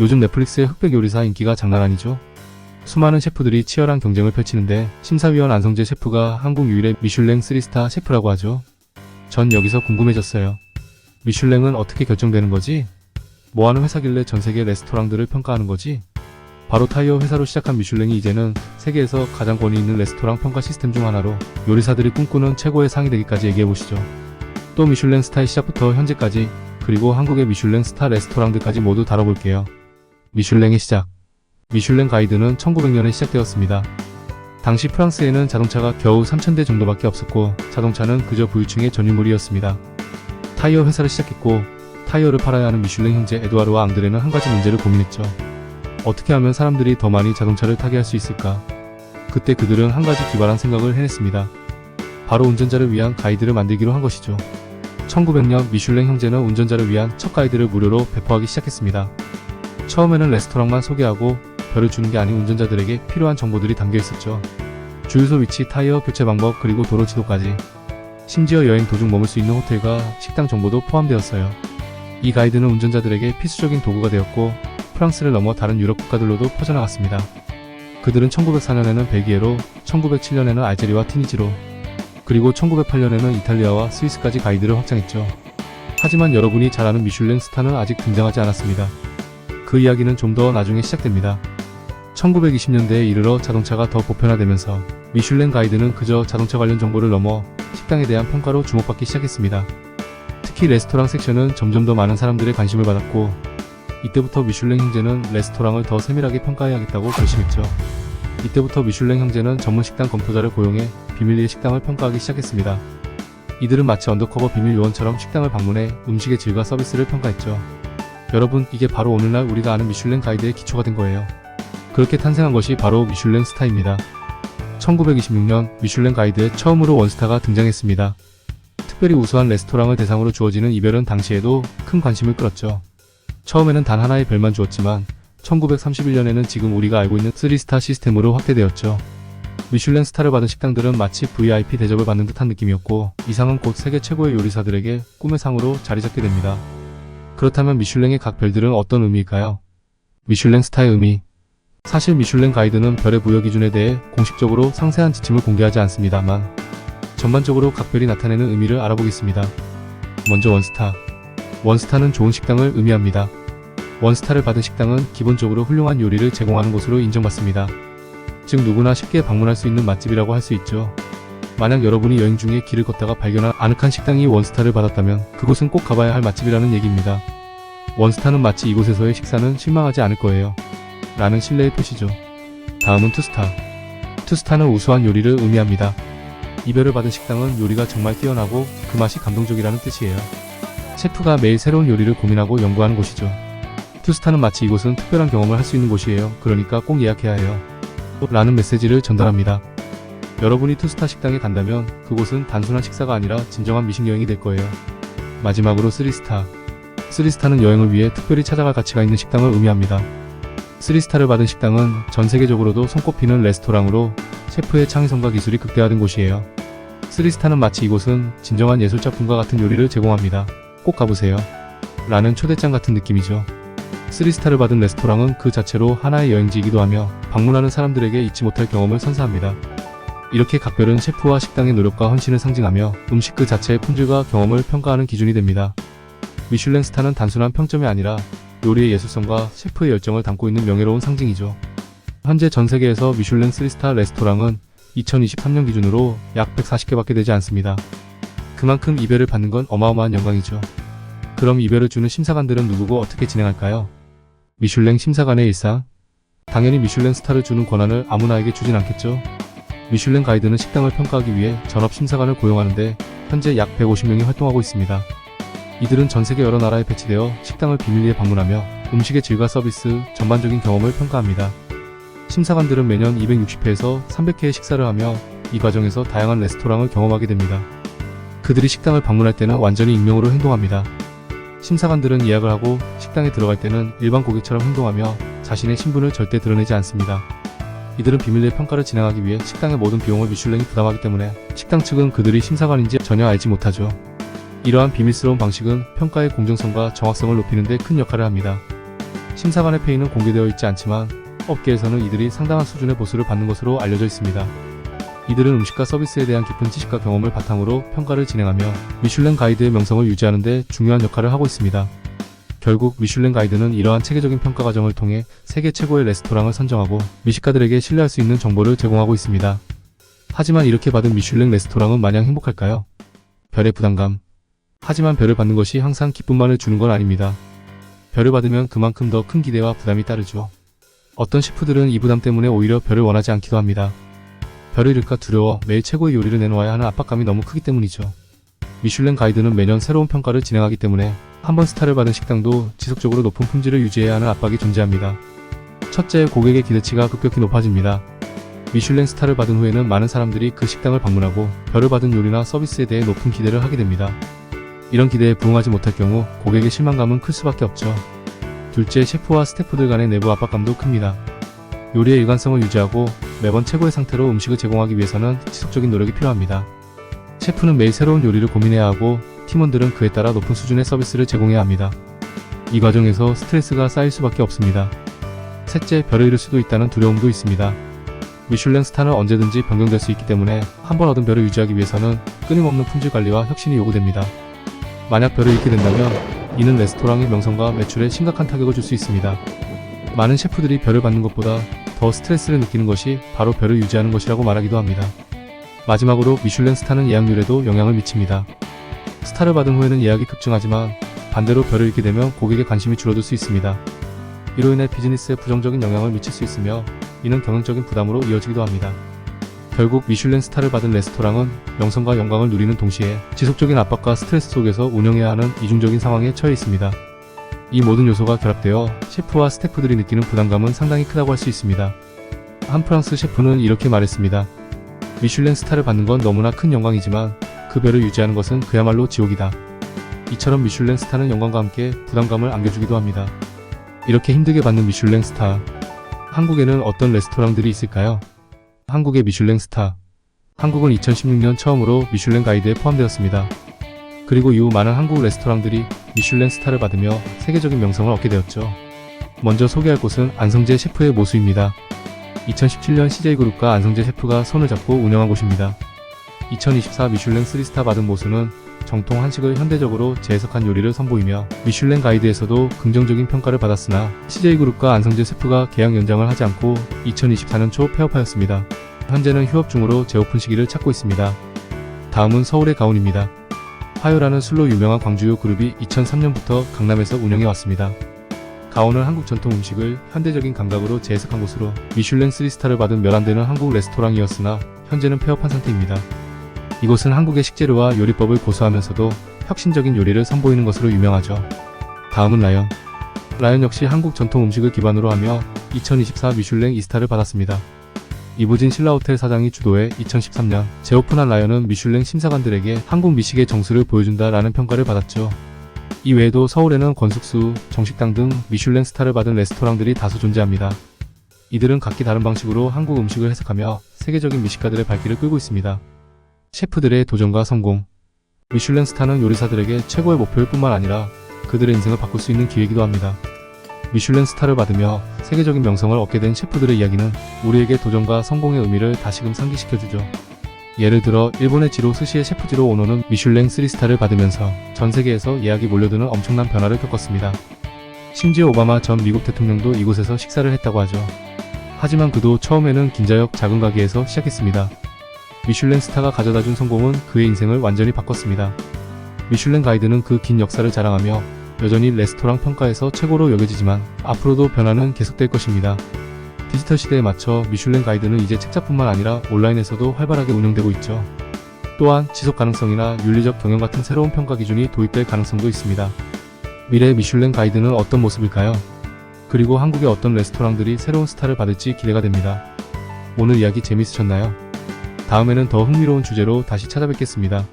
요즘 넷플릭스의 흑백 요리사 인기가 장난 아니죠? 수많은 셰프들이 치열한 경쟁을 펼치는데 심사위원 안성재 셰프가 한국 유일의 미슐랭 3스타 셰프라고 하죠. 전 여기서 궁금해졌어요. 미슐랭은 어떻게 결정되는 거지? 뭐하는 회사길래 전세계 레스토랑들을 평가하는 거지? 바로 타이어 회사로 시작한 미슐랭이 이제는 세계에서 가장 권위 있는 레스토랑 평가 시스템 중 하나로 요리사들이 꿈꾸는 최고의 상이 되기까지 얘기해보시죠. 또 미슐랭 스타의 시작부터 현재까지, 그리고 한국의 미슐랭 스타 레스토랑들까지 모두 다뤄볼게요. 미슐랭의 시작. 미슐랭 가이드는 1900년에 시작되었습니다. 당시 프랑스에는 자동차가 겨우 3000대 정도밖에 없었고 자동차는 그저 부유층의 전유물이었습니다. 타이어 회사를 시작했고 타이어를 팔아야 하는 미슐랭 형제 에드와르와 앙드레는 한 가지 문제를 고민했죠. 어떻게 하면 사람들이 더 많이 자동차를 타게 할 수 있을까? 그때 그들은 한 가지 기발한 생각을 해냈습니다. 바로 운전자를 위한 가이드를 만들기로 한 것이죠. 1900년 미슐랭 형제는 운전자를 위한 첫 가이드를 무료로 배포하기 시작했습니다. 처음에는 레스토랑만 소개하고 별을 주는 게 아닌 운전자들에게 필요한 정보들이 담겨 있었죠. 주유소 위치, 타이어 교체 방법, 그리고 도로 지도까지. 심지어 여행 도중 머물 수 있는 호텔과 식당 정보도 포함되었어요. 이 가이드는 운전자들에게 필수적인 도구가 되었고 프랑스를 넘어 다른 유럽 국가들로도 퍼져나갔습니다. 그들은 1904년에는 벨기에로, 1907년에는 알제리와 티니지로, 그리고 1908년에는 이탈리아와 스위스까지 가이드를 확장했죠. 하지만 여러분이 잘 아는 미슐랭 스타는 아직 등장하지 않았습니다. 그 이야기는 좀 더 나중에 시작됩니다. 1920년대에 이르러 자동차가 더 보편화되면서 미슐랭 가이드는 그저 자동차 관련 정보를 넘어 식당에 대한 평가로 주목받기 시작했습니다. 특히 레스토랑 섹션은 점점 더 많은 사람들의 관심을 받았고 이때부터 미슐랭 형제는 레스토랑을 더 세밀하게 평가해야겠다고 결심했죠. 이때부터 미슐랭 형제는 전문 식당 검토자를 고용해 비밀리에 식당을 평가하기 시작했습니다. 이들은 마치 언더커버 비밀 요원처럼 식당을 방문해 음식의 질과 서비스를 평가했죠. 여러분, 이게 바로 오늘날 우리가 아는 미슐랭 가이드의 기초가 된 거예요. 그렇게 탄생한 것이 바로 미슐랭 스타입니다. 1926년 미슐랭 가이드에 처음으로 원스타가 등장했습니다. 특별히 우수한 레스토랑을 대상으로 주어지는 이 별은 당시에도 큰 관심을 끌었죠. 처음에는 단 하나의 별만 주었지만 1931년에는 지금 우리가 알고 있는 3스타 시스템으로 확대되었죠. 미슐랭 스타를 받은 식당들은 마치 VIP 대접을 받는 듯한 느낌이었고 이 상은 곧 세계 최고의 요리사들에게 꿈의 상으로 자리잡게 됩니다. 그렇다면 미슐랭의 각 별들은 어떤 의미일까요? 미슐랭 스타의 의미. 사실 미슐랭 가이드는 별의 부여 기준에 대해 공식적으로 상세한 지침을 공개하지 않습니다만 전반적으로 각 별이 나타내는 의미를 알아보겠습니다. 먼저 원스타. 원스타는 좋은 식당을 의미합니다. 원스타를 받은 식당은 기본적으로 훌륭한 요리를 제공하는 곳으로 인정받습니다. 즉 누구나 쉽게 방문할 수 있는 맛집이라고 할 수 있죠. 만약 여러분이 여행 중에 길을 걷다가 발견한 아늑한 식당이 원스타를 받았다면 그곳은 꼭 가봐야 할 맛집이라는 얘기입니다. 원스타는 마치 이곳에서의 식사는 실망하지 않을 거예요 라는 신뢰의 표시죠. 다음은 투스타. 투스타는 우수한 요리를 의미합니다. 이 별을 받은 식당은 요리가 정말 뛰어나고 그 맛이 감동적이라는 뜻이에요. 셰프가 매일 새로운 요리를 고민하고 연구하는 곳이죠. 투스타는 마치 이곳은 특별한 경험을 할 수 있는 곳이에요. 그러니까 꼭 예약해야 해요 라는 메시지를 전달합니다. 여러분이 투스타 식당에 간다면 그곳은 단순한 식사가 아니라 진정한 미식 여행이 될 거예요. 마지막으로 3스타. 3스타는 여행을 위해 특별히 찾아갈 가치가 있는 식당을 의미합니다. 3스타를 받은 식당은 전 세계적으로도 손꼽히는 레스토랑으로 셰프의 창의성과 기술이 극대화된 곳이에요. 3스타는 마치 이곳은 진정한 예술작품과 같은 요리를 제공합니다. 꼭 가보세요 라는 초대장 같은 느낌이죠. 3스타를 받은 레스토랑은 그 자체로 하나의 여행지이기도 하며 방문하는 사람들에게 잊지 못할 경험을 선사합니다. 이렇게 각 별은 셰프와 식당의 노력과 헌신을 상징하며 음식 그 자체의 품질과 경험을 평가하는 기준이 됩니다. 미슐랭 스타는 단순한 평점이 아니라 요리의 예술성과 셰프의 열정을 담고 있는 명예로운 상징이죠. 현재 전 세계에서 미슐랭 3스타 레스토랑은 2023년 기준으로 약 140개밖에 되지 않습니다. 그만큼 이 별을 받는 건 어마어마한 영광이죠. 그럼 이 별을 주는 심사관들은 누구고 어떻게 진행할까요? 미슐랭 심사관의 일상. 당연히 미슐랭 스타를 주는 권한을 아무나에게 주진 않겠죠. 미슐랭 가이드는 식당을 평가하기 위해 전업 심사관을 고용하는데 현재 약 150명이 활동하고 있습니다. 이들은 전 세계 여러 나라에 배치되어 식당을 비밀리에 방문하며 음식의 질과 서비스, 전반적인 경험을 평가합니다. 심사관들은 매년 260회에서 300회의 식사를 하며 이 과정에서 다양한 레스토랑을 경험하게 됩니다. 그들이 식당을 방문할 때는 완전히 익명으로 행동합니다. 심사관들은 예약을 하고 식당에 들어갈 때는 일반 고객처럼 행동하며 자신의 신분을 절대 드러내지 않습니다. 이들은 비밀리에 평가를 진행하기 위해 식당의 모든 비용을 미슐랭이 부담하기 때문에 식당 측은 그들이 심사관인지 전혀 알지 못하죠. 이러한 비밀스러운 방식은 평가의 공정성과 정확성을 높이는 데 큰 역할을 합니다. 심사관의 페이는 공개되어 있지 않지만 업계에서는 이들이 상당한 수준의 보수를 받는 것으로 알려져 있습니다. 이들은 음식과 서비스에 대한 깊은 지식과 경험을 바탕으로 평가를 진행하며 미슐랭 가이드의 명성을 유지하는 데 중요한 역할을 하고 있습니다. 결국 미슐랭 가이드는 이러한 체계적인 평가 과정을 통해 세계 최고의 레스토랑을 선정하고 미식가들에게 신뢰할 수 있는 정보를 제공하고 있습니다. 하지만 이렇게 받은 미슐랭 레스토랑은 마냥 행복할까요? 별의 부담감. 하지만 별을 받는 것이 항상 기쁨만을 주는 건 아닙니다. 별을 받으면 그만큼 더 큰 기대와 부담이 따르죠. 어떤 셰프들은 이 부담 때문에 오히려 별을 원하지 않기도 합니다. 별을 잃을까 두려워 매일 최고의 요리를 내놓아야 하는 압박감이 너무 크기 때문이죠. 미슐랭 가이드는 매년 새로운 평가를 진행하기 때문에 한번 스타를 받은 식당도 지속적으로 높은 품질을 유지해야 하는 압박이 존재합니다. 첫째, 고객의 기대치가 급격히 높아집니다. 미슐랭 스타를 받은 후에는 많은 사람들이 그 식당을 방문하고 별을 받은 요리나 서비스에 대해 높은 기대를 하게 됩니다. 이런 기대에 부응하지 못할 경우 고객의 실망감은 클 수밖에 없죠. 둘째, 셰프와 스태프들 간의 내부 압박감도 큽니다. 요리의 일관성을 유지하고 매번 최고의 상태로 음식을 제공하기 위해서는 지속적인 노력이 필요합니다. 셰프는 매일 새로운 요리를 고민해야 하고 팀원들은 그에 따라 높은 수준의 서비스를 제공해야 합니다. 이 과정에서 스트레스가 쌓일 수밖에 없습니다. 셋째, 별을 잃을 수도 있다는 두려움도 있습니다. 미슐랭 스타는 언제든지 변경될 수 있기 때문에 한번 얻은 별을 유지하기 위해서는 끊임없는 품질 관리와 혁신이 요구됩니다. 만약 별을 잃게 된다면 이는 레스토랑의 명성과 매출에 심각한 타격을 줄 수 있습니다. 많은 셰프들이 별을 받는 것보다 더 스트레스를 느끼는 것이 바로 별을 유지하는 것이라고 말하기도 합니다. 마지막으로 미슐랭 스타는 예약률에도 영향을 미칩니다. 스타를 받은 후에는 예약이 급증하지만 반대로 별을 잃게 되면 고객의 관심이 줄어들 수 있습니다. 이로 인해 비즈니스에 부정적인 영향을 미칠 수 있으며 이는 경영적인 부담으로 이어지기도 합니다. 결국 미슐랭 스타를 받은 레스토랑은 명성과 영광을 누리는 동시에 지속적인 압박과 스트레스 속에서 운영해야 하는 이중적인 상황에 처해 있습니다. 이 모든 요소가 결합되어 셰프와 스태프들이 느끼는 부담감은 상당히 크다고 할 수 있습니다. 한 프랑스 셰프는 이렇게 말했습니다. 미슐랭 스타를 받는 건 너무나 큰 영광이지만 그 별을 유지하는 것은 그야말로 지옥이다. 이처럼 미슐랭 스타는 영광과 함께 부담감을 안겨주기도 합니다. 이렇게 힘들게 받는 미슐랭 스타. 한국에는 어떤 레스토랑들이 있을까요? 한국의 미슐랭 스타. 한국은 2016년 처음으로 미슐랭 가이드에 포함되었습니다. 그리고 이후 많은 한국 레스토랑들이 미슐랭 스타를 받으며 세계적인 명성을 얻게 되었죠. 먼저 소개할 곳은 안성재 셰프의 모수입니다. 2017년 CJ그룹과 안성재 셰프가 손을 잡고 운영한 곳입니다. 2024 미슐랭 3스타 받은 모수는 정통 한식을 현대적으로 재해석한 요리를 선보이며 미슐랭 가이드에서도 긍정적인 평가를 받았으나 CJ그룹과 안성재 셰프가 계약 연장을 하지 않고 2024년 초 폐업하였습니다. 현재는 휴업 중으로 재오픈 시기를 찾고 있습니다. 다음은 서울의 가온입니다. 화요라는 술로 유명한 광주요 그룹이 2003년부터 강남에서 운영해왔습니다. 가온은 한국 전통 음식을 현대적인 감각으로 재해석한 곳으로 미슐랭 3스타를 받은 몇 안되는 한국 레스토랑이었으나 현재는 폐업한 상태입니다. 이곳은 한국의 식재료와 요리법을 고수하면서도 혁신적인 요리를 선보이는 것으로 유명하죠. 다음은 라연. 라연 역시 한국 전통 음식을 기반으로 하며 2024 미슐랭 2스타를 받았습니다. 이부진 신라호텔 사장이 주도해 2013년 재오픈한 라연은 미슐랭 심사관들에게 한국 미식의 정수를 보여준다 라는 평가를 받았죠. 이 외에도 서울에는 권숙수, 정식당 등 미슐랭 스타를 받은 레스토랑들이 다수 존재합니다. 이들은 각기 다른 방식으로 한국 음식을 해석하며 세계적인 미식가들의 발길을 끌고 있습니다. 셰프들의 도전과 성공. 미슐랭 스타는 요리사들에게 최고의 목표일 뿐만 아니라 그들의 인생을 바꿀 수 있는 기회이기도 합니다. 미슐랭 스타를 받으며 세계적인 명성을 얻게 된 셰프들의 이야기는 우리에게 도전과 성공의 의미를 다시금 상기시켜주죠. 예를 들어 일본의 지로 스시의 셰프 지로 오노는 미슐랭 3스타를 받으면서 전 세계에서 예약이 몰려드는 엄청난 변화를 겪었습니다. 심지어 오바마 전 미국 대통령도 이곳에서 식사를 했다고 하죠. 하지만 그도 처음에는 긴자역 작은 가게에서 시작했습니다. 미슐랭 스타가 가져다준 성공은 그의 인생을 완전히 바꿨습니다. 미슐랭 가이드는 그 긴 역사를 자랑하며 여전히 레스토랑 평가에서 최고로 여겨지지만 앞으로도 변화는 계속될 것입니다. 디지털 시대에 맞춰 미슐랭 가이드는 이제 책자뿐만 아니라 온라인에서도 활발하게 운영되고 있죠. 또한 지속 가능성이나 윤리적 경영 같은 새로운 평가 기준이 도입될 가능성도 있습니다. 미래의 미슐랭 가이드는 어떤 모습일까요? 그리고 한국의 어떤 레스토랑들이 새로운 스타를 받을지 기대가 됩니다. 오늘 이야기 재밌으셨나요? 다음에는 더 흥미로운 주제로 다시 찾아뵙겠습니다.